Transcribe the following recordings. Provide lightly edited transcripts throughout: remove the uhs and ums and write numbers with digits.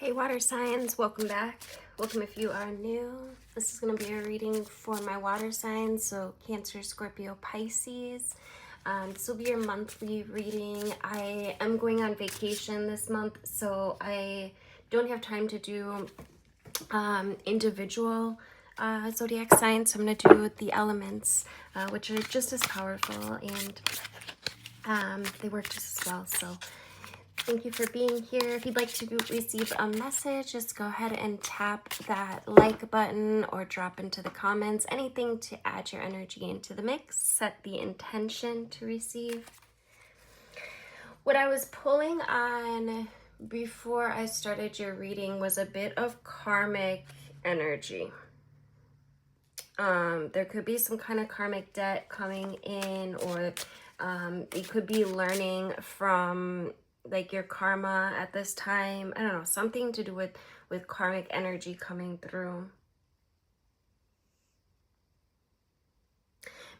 Hey water signs, welcome back. Welcome if you are new. This is going to be a reading for my water signs, so Cancer, Scorpio, Pisces. This will be your monthly reading. I am going on vacation this month, so I don't have time to do individual zodiac signs. So I'm going to do the elements, which are just as powerful, and they work just as well. So thank you for being here. If you'd like to receive a message, just go ahead and tap that like button or drop into the comments. Anything to add your energy into the mix. Set the intention to receive. What I was pulling on before I started your reading was a bit of karmic energy. There could be some kind of karmic debt coming in, or you could be learning from like your karma at this time. I don't know, something to do with karmic energy coming through.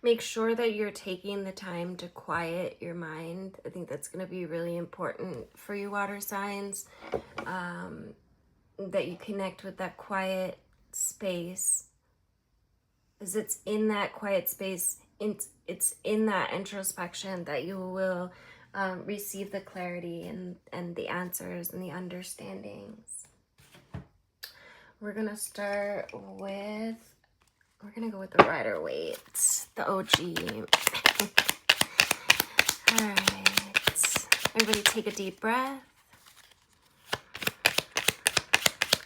Make sure that you're taking the time to quiet your mind. I think that's going to be really important for you water signs, that you connect with that quiet space, as it's in that quiet space, it's in that introspection that you will receive the clarity and the answers and the understandings. We're gonna start with, we're gonna go with the Rider-Waite, the OG. All right, everybody take a deep breath.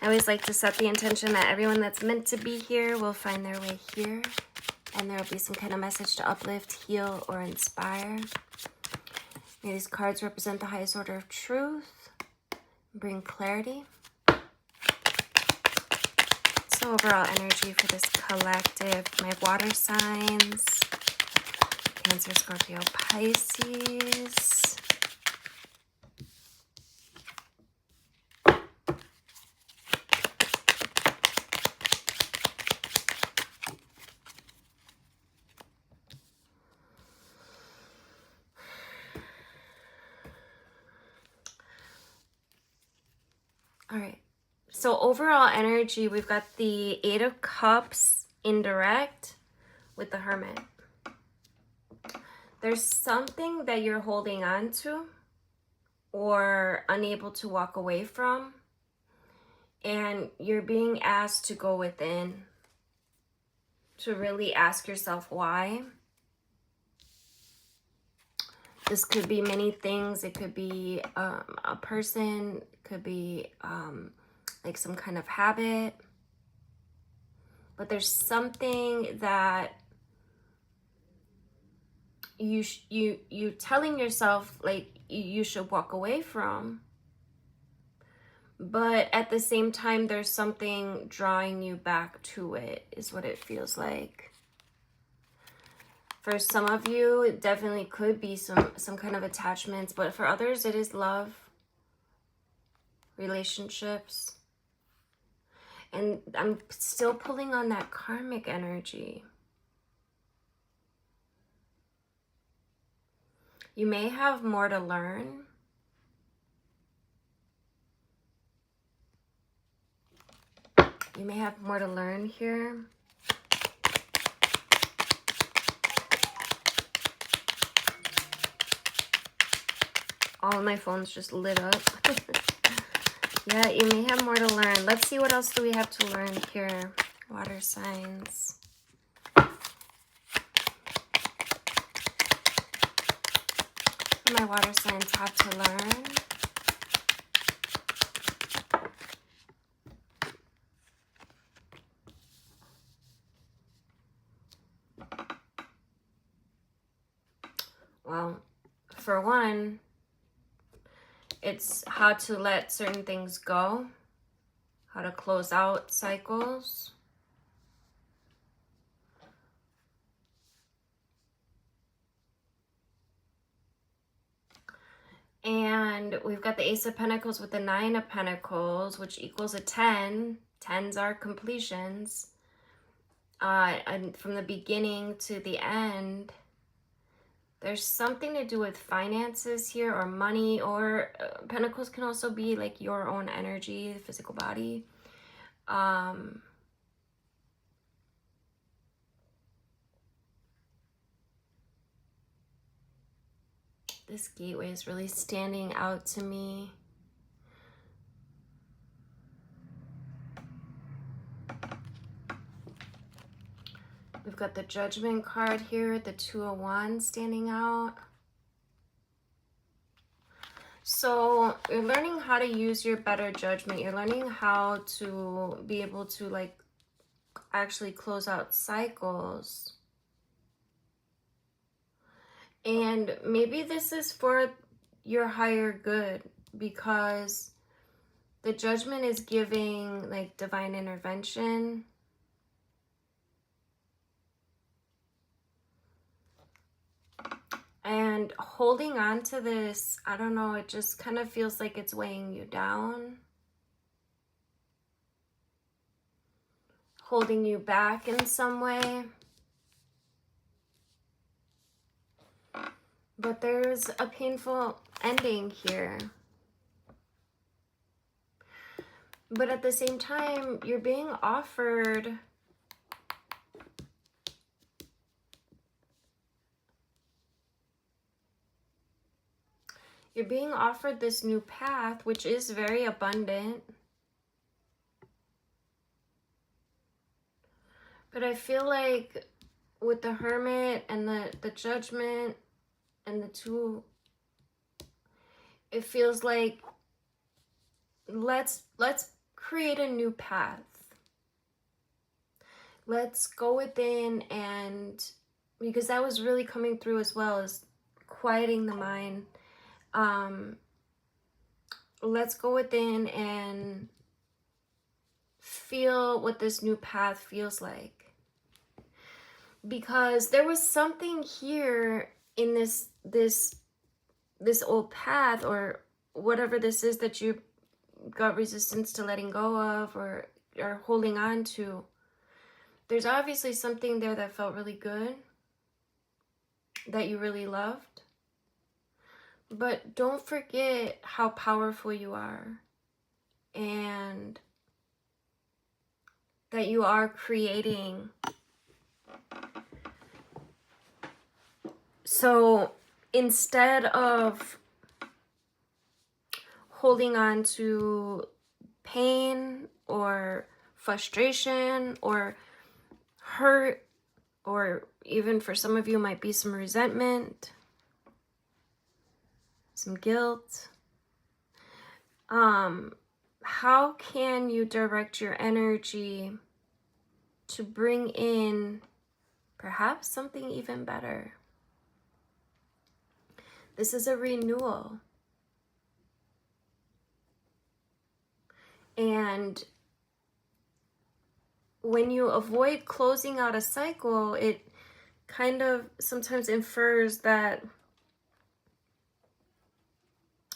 I always like to set the intention that everyone that's meant to be here will find their way here, and there will be some kind of message to uplift, heal, or inspire. May these cards represent the highest order of truth, bring clarity. So overall energy for this collective, my water signs, Cancer, Scorpio, Pisces. All right, so overall energy, we've got the Eight of Cups indirect with the Hermit. There's something that you're holding on to or unable to walk away from, and you're being asked to go within, to really ask yourself why. This could be many things. It could be a person, it could be like some kind of habit, but there's something that you telling yourself like you should walk away from, but at the same time there's something drawing you back to it, is what it feels like. For some of you, it definitely could be some kind of attachments, but for others, it is love, relationships. And I'm still pulling on that karmic energy. You may have more to learn. You may have more to learn here. All of my phones just lit up. Yeah, you may have more to learn. Let's see, what else do we have to learn here? Water signs. My water signs have to learn. Well, for one, it's how to let certain things go, how to close out cycles. And we've got the Ace of Pentacles with the Nine of Pentacles, which equals a 10. 10s are completions. And from the beginning to the end, There's something to do with finances here, or money, or Pentacles can also be like your own energy, the physical body. This gateway is really standing out to me. We've got the Judgment card here, the Two of Wands standing out. So you're learning how to use your better judgment. You're learning how to be able to like actually close out cycles. And maybe this is for your higher good, because the Judgment is giving like divine intervention. And holding on to this, I don't know, it just kind of feels like it's weighing you down. Holding you back in some way. But there's a painful ending here. But at the same time, you're being offered this new path, which is very abundant. But I feel like with the Hermit and the Judgment and the Two, it feels like let's create a new path. Let's go within, and because that was really coming through as well, as quieting the mind. Let's go within and feel what this new path feels like. Because there was something here in this old path, or whatever this is that you got resistance to letting go of, or are holding on to. There's obviously something there that felt really good, that you really loved. But don't forget how powerful you are, and that you are creating. So instead of holding on to pain or frustration or hurt, or even for some of you might be some resentment, some guilt, how can you direct your energy to bring in perhaps something even better? This is a renewal. And when you avoid closing out a cycle, it kind of sometimes infers that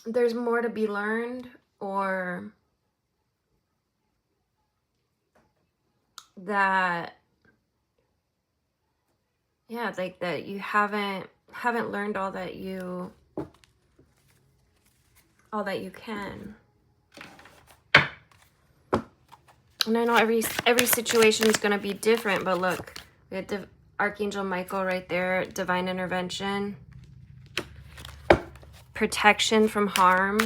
there's more to be learned, or that, yeah, like that you haven't learned all that you can. And I know every situation is going to be different, but look, we had Archangel Michael right there, divine intervention, protection from harm.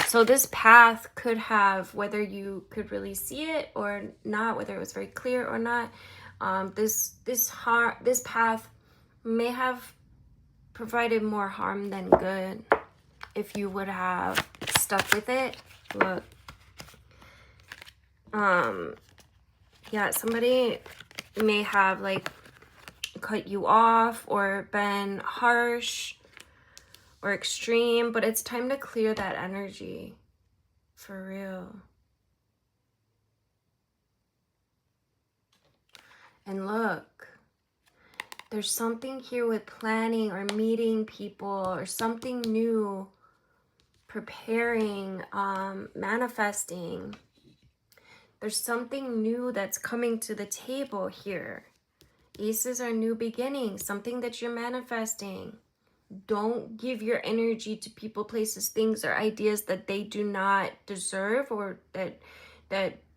So this path could have, whether you could really see it or not, whether it was very clear or not, this path may have provided more harm than good if you would have stuck with it. Look, yeah, somebody may have like cut you off or been harsh or extreme, but it's time to clear that energy for real. And look, there's something here with planning or meeting people or something new, preparing, manifesting. There's something new that's coming to the table here. Aces are new beginnings, something that you're manifesting. Don't give your energy to people, places, things, or ideas that they do not deserve, or that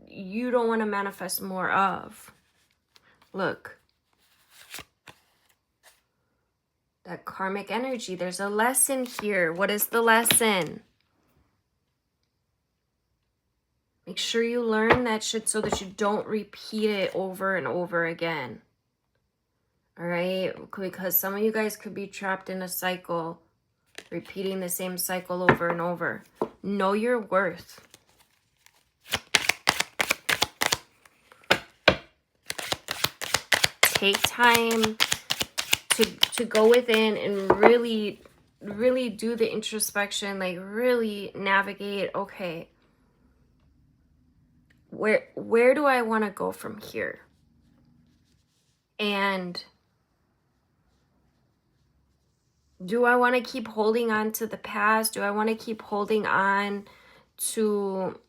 you don't want to manifest more of. Look. That karmic energy. There's a lesson here. What is the lesson? Make sure you learn that shit so that you don't repeat it over and over again. All right? Because some of you guys could be trapped in a cycle, repeating the same cycle over and over. Know your worth. Take time to go within and really do the introspection, like really navigate, okay, where do I want to go from here? And do I want to keep holding on to the past? Do I want to keep holding on to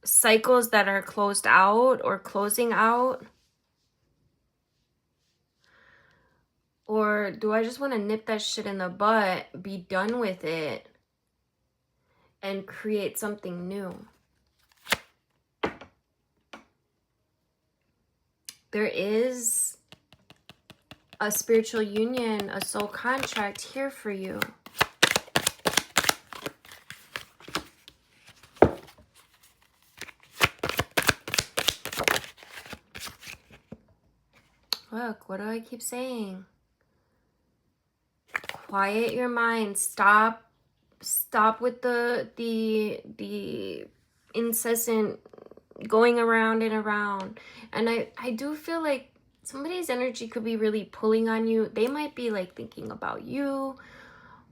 cycles that are closed out or closing out? Or do I just want to nip that shit in the butt, be done with it, and create something new? There is a spiritual union, a soul contract here for you. Look, what do I keep saying? Quiet your mind. Stop with the incessant going around and around. And I do feel like somebody's energy could be really pulling on you. They might be like thinking about you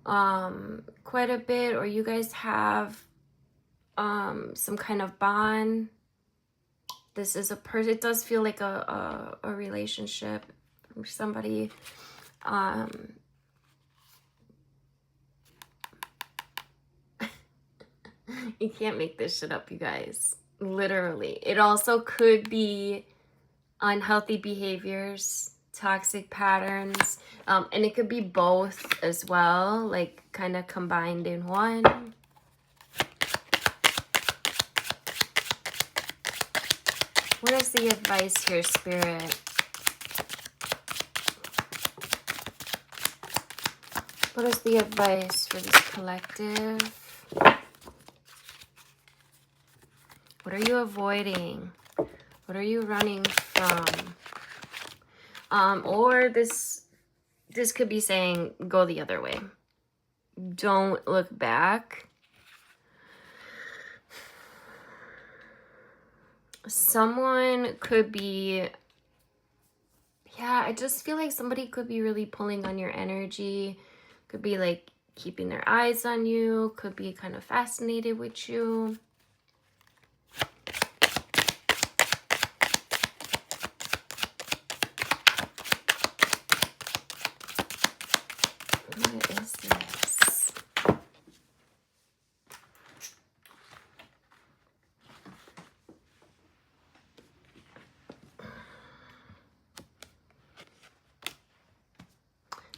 quite a bit, or you guys have some kind of bond. This is a person. It does feel like a relationship. Somebody you can't make this shit up, you guys. Literally. It also could be unhealthy behaviors, toxic patterns, and it could be both as well, like kind of combined in one. What is the advice here, Spirit? What is the advice for this collective? What are you avoiding? What are you running from? Or this could be saying, go the other way. Don't look back. Someone could be, yeah, I just feel like somebody could be really pulling on your energy. Could be like keeping their eyes on you. Could be kind of fascinated with you. What is this?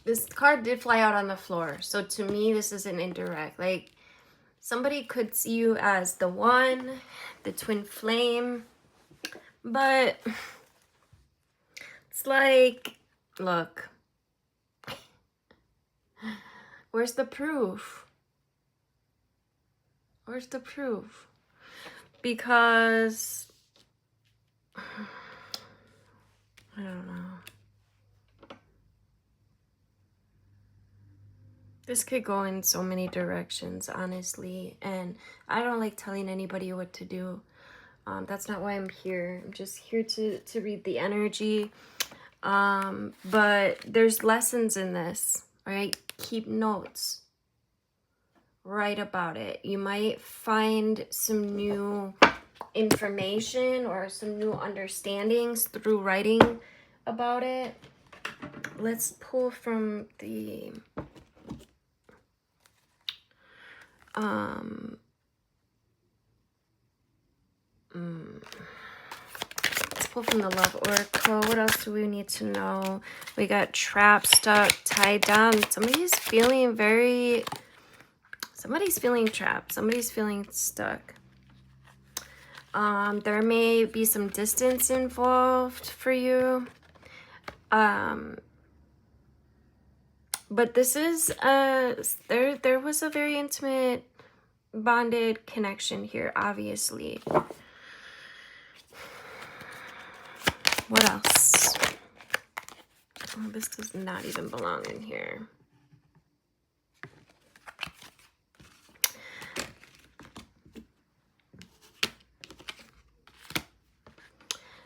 This card did fly out on the floor. So to me, this is an indirect. Like, somebody could see you as the one, the twin flame. But it's like, look. Where's the proof? Where's the proof? Because I don't know. This could go in so many directions, honestly, and I don't like telling anybody what to do. That's not why I'm here. I'm just here to read the energy. But there's lessons in this, all right? Keep notes. Write about it. You might find some new information or some new understandings through writing about it. Let's pull from the pull from the Love Oracle. What else do we need to know? We got trapped, stuck, tied down. Somebody's feeling trapped. Somebody's feeling stuck. There may be some distance involved for you. But this is there was a very intimate bonded connection here, obviously. What else? Oh, this does not even belong in here.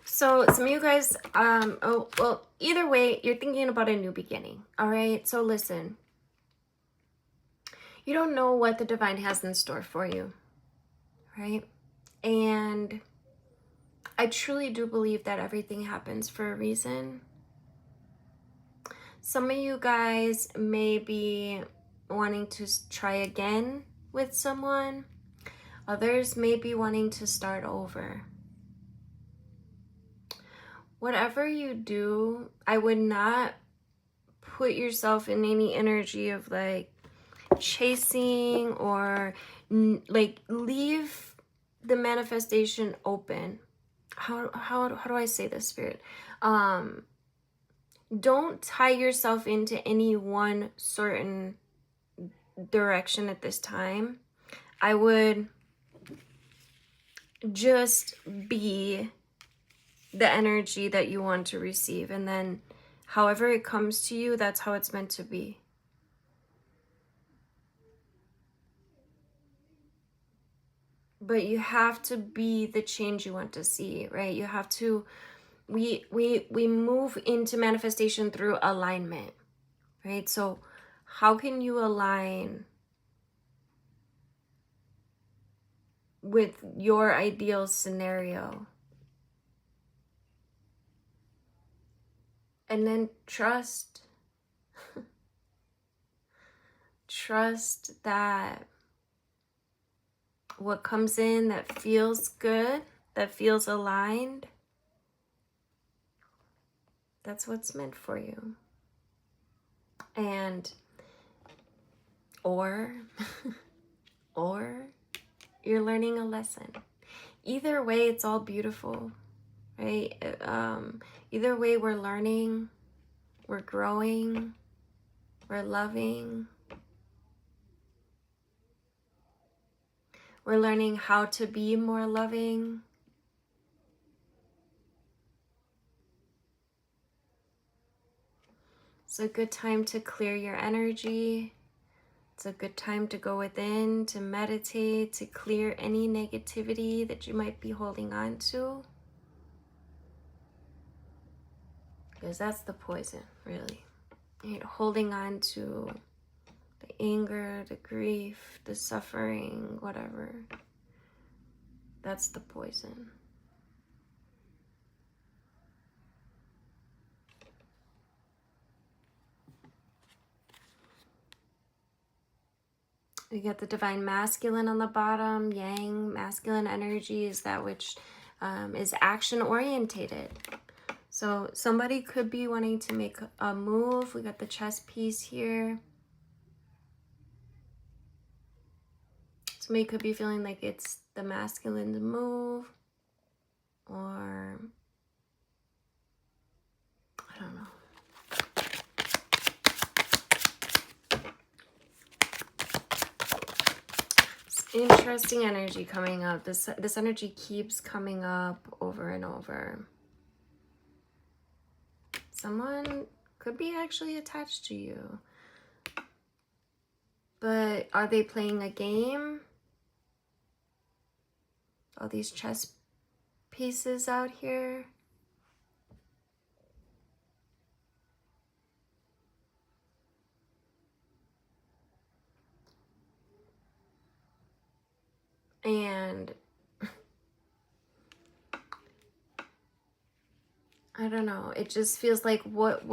So some of you guys, oh, well, either way, you're thinking about a new beginning. All right. So listen, you don't know what the divine has in store for you. Right. And I truly do believe that everything happens for a reason. Some of you guys may be wanting to try again with someone. Others may be wanting to start over. Whatever you do, I would not put yourself in any energy of like chasing or like leave the manifestation open. How do I say this, Spirit? Don't tie yourself into any one certain direction at this time. I would just be the energy that you want to receive, and then however it comes to you, that's how it's meant to be. But you have to be the change you want to see, right? You have to, we move into manifestation through alignment, right? So how can you align with your ideal scenario? And then trust that what comes in that feels good, that feels aligned, that's what's meant for you. And or you're learning a lesson. Either way, it's all beautiful, right? Either way, we're learning, we're growing, we're loving. We're learning how to be more loving. It's a good time to clear your energy. It's a good time to go within, to meditate, to clear any negativity that you might be holding on to. Because that's the poison, really. Right? Holding on to the anger, the grief, the suffering, whatever. That's the poison. We get the divine masculine on the bottom. Yang, masculine energy, is that which is action orientated. So somebody could be wanting to make a move. We got the chess piece here. Somebody could be feeling like it's the masculine move, or I don't know. Interesting energy coming up. This energy keeps coming up over and over. Someone could be actually attached to you. But are they playing a game? All these chess pieces out here. And I don't know. It just feels like what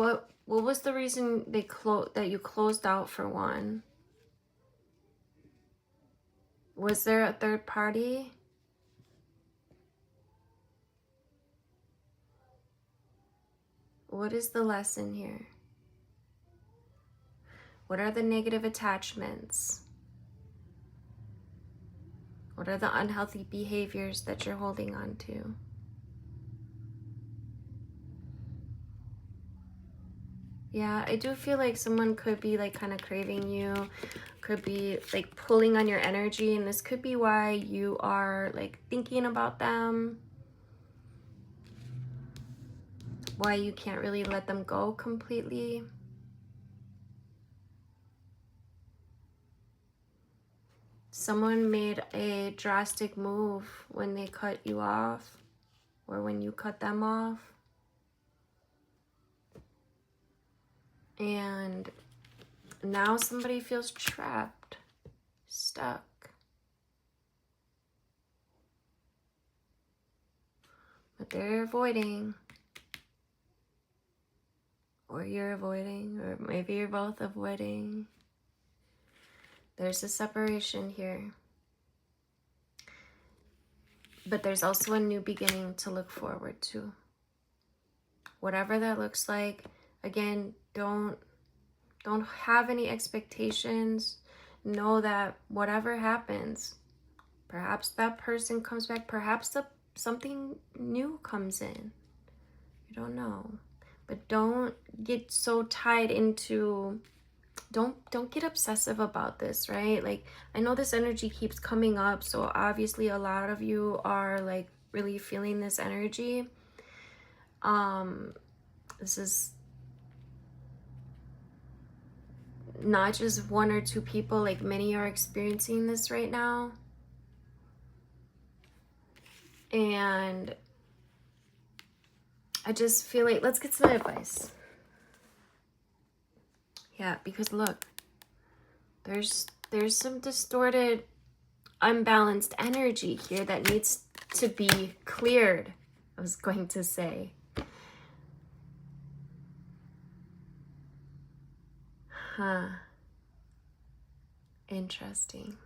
was the reason that you closed out for one? Was there a third party? What is the lesson here? What are the negative attachments? What are the unhealthy behaviors that you're holding on to? Yeah, I do feel like someone could be like kind of craving you, could be like pulling on your energy, and this could be why you are like thinking about them, why you can't really let them go completely. Someone made a drastic move when they cut you off or when you cut them off. And now somebody feels trapped, stuck. But they're avoiding. Or you're avoiding, or maybe you're both avoiding. There's a separation here. But there's also a new beginning to look forward to. Whatever that looks like, again, don't have any expectations. Know that whatever happens, perhaps that person comes back, perhaps something new comes in. You don't know. But don't get so tied into, don't get obsessive about this, right? Like, I know this energy keeps coming up, so obviously a lot of you are like really feeling this energy. This is not just one or two people, like many are experiencing this right now. And I just feel like, let's get some advice. Yeah, because look, there's some distorted, unbalanced energy here that needs to be cleared, I was going to say. Huh. Interesting.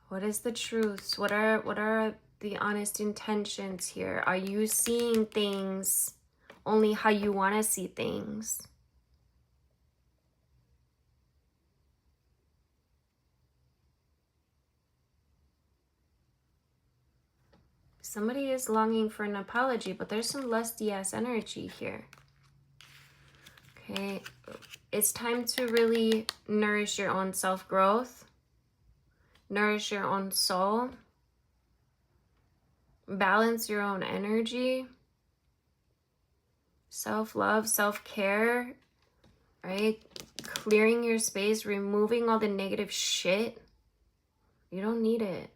What is the truth? What are the honest intentions here? Are you seeing things only how you want to see things? Somebody is longing for an apology, but there's some lusty ass energy here. Okay, it's time to really nourish your own self-growth, nourish your own soul, balance your own energy, self-love, self-care, right? Clearing your space, removing all the negative shit. You don't need it.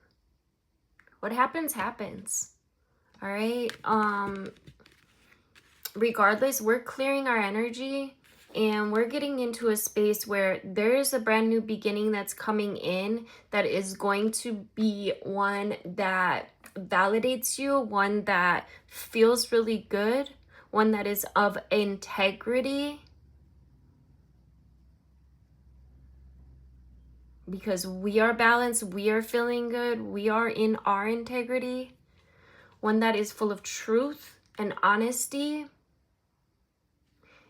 What happens, happens. All right? Regardless, we're clearing our energy and we're getting into a space where there is a brand new beginning that's coming in that is going to be one that validates you, one that feels really good, one that is of integrity. Because we are balanced, we are feeling good, we are in our integrity. One that is full of truth and honesty.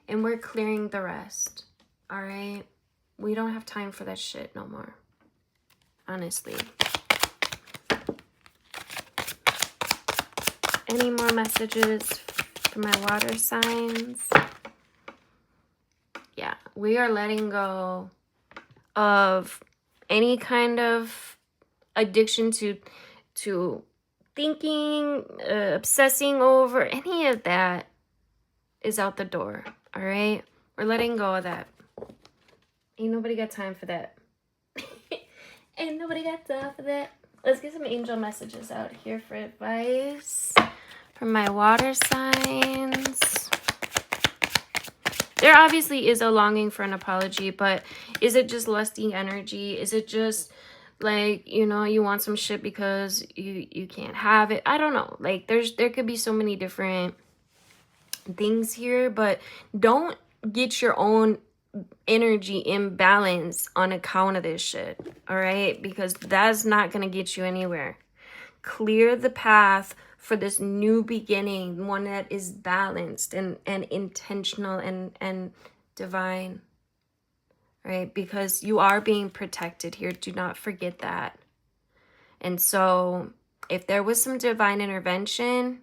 And we're clearing the rest, all right? We don't have time for that shit no more, honestly. Any more messages for my water signs? Yeah, we are letting go of any kind of addiction to thinking, obsessing over, any of that is out the door. All right, we're letting go of that. Ain't nobody got time for that. Ain't nobody got time for that. Let's get some angel messages out here for advice from my water signs. There obviously is a longing for an apology, but is it just lusting energy? Is it just like, you know, you want some shit because you can't have it? I don't know. Like, there could be so many different things here, but don't get your own energy imbalance on account of this shit, all right? Because that's not gonna get you anywhere. Clear the path for this new beginning, one that is balanced and intentional and divine, right? Because you are being protected here. Do not forget that. And so if there was some divine intervention,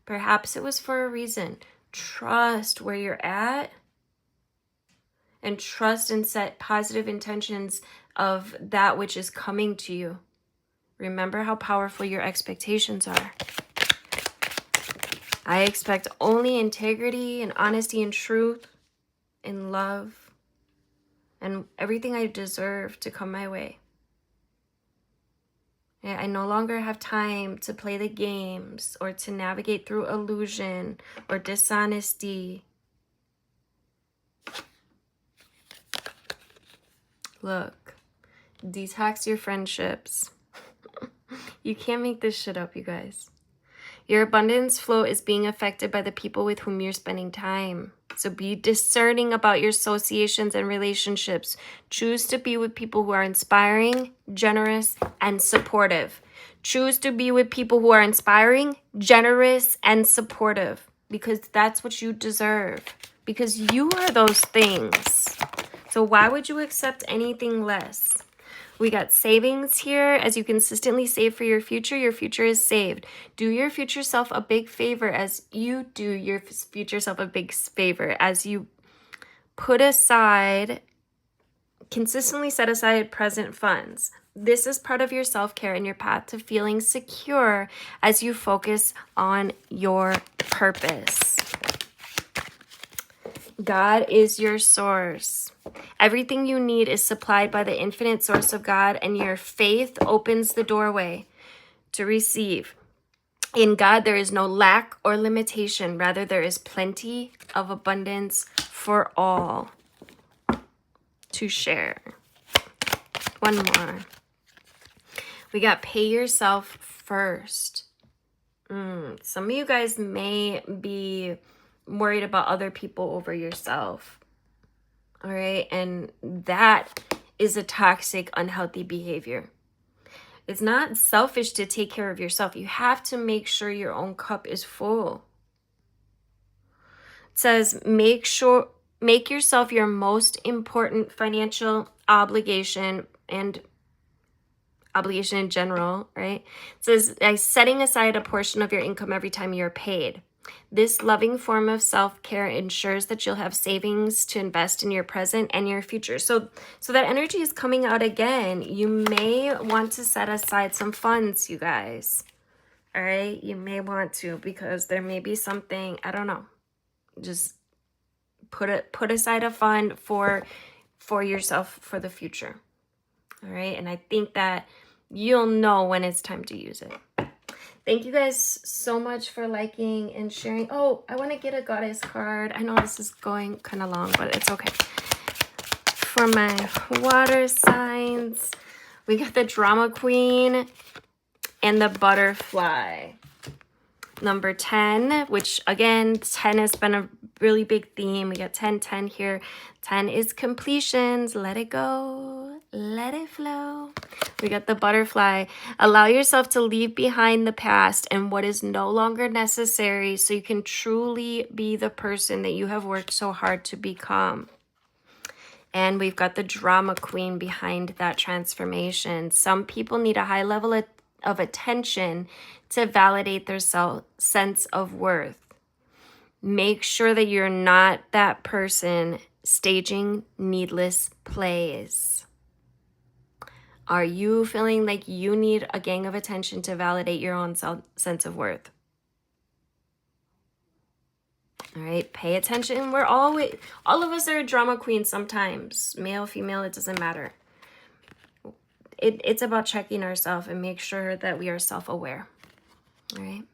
perhaps it was for a reason. Trust where you're at and trust and set positive intentions of that which is coming to you. Remember how powerful your expectations are. I expect only integrity and honesty and truth and love and everything I deserve to come my way. I no longer have time to play the games or to navigate through illusion or dishonesty. Look, detox your friendships. You can't make this shit up, you guys. Your abundance flow is being affected by the people with whom you're spending time. So be discerning about your associations and relationships. Choose to be with people who are inspiring, generous, and supportive. Choose to be with people who are inspiring, generous, and supportive. Because that's what you deserve. Because you are those things. So why would you accept anything less? We got savings here. As you consistently save for your future is saved. Do your future self a big favor as you do your future self a big favor as you put aside, consistently set aside present funds. This is part of your self-care and your path to feeling secure as you focus on your purpose. God is your source. Everything you need is supplied by the infinite source of God, and your faith opens the doorway to receive. In God, there is no lack or limitation. Rather, there is plenty of abundance for all to share. One more. We got pay yourself first. Some of you guys may be worried about other people over yourself. All right. And that is a toxic, unhealthy behavior. It's not selfish to take care of yourself. You have to make sure your own cup is full. It says, make yourself your most important financial obligation and obligation in general, right? It says, setting aside a portion of your income every time you're paid. This loving form of self-care ensures that you'll have savings to invest in your present and your future. So that energy is coming out again. You may want to set aside some funds, you guys. All right? You may want to, because there may be something, I don't know. Just put aside a fund for yourself for the future. All right? And I think that you'll know when it's time to use it. Thank you guys so much for liking and sharing. Oh, I want to get a goddess card. I know this is going kind of long, but it's okay. For my water signs, we got the drama queen and the butterfly. Number 10, which again, 10 has been a really big theme. We got 10, 10 here. 10 is completions. Let it go. Let it flow. We got the butterfly. Allow yourself to leave behind the past and what is no longer necessary so you can truly be the person that you have worked so hard to become. And we've got the drama queen behind that transformation. Some people need a high level of attention to validate their sense of worth. Make sure that you're not that person staging needless plays. Are you feeling like you need a gang of attention to validate your own sense of worth? All right, pay attention. All of us are a drama queen sometimes. Male, female, it doesn't matter. It's about checking ourselves and make sure that we are self-aware. All right.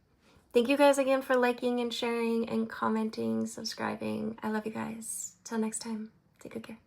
Thank you guys again for liking and sharing and commenting, subscribing. I love you guys. Till next time, take good care.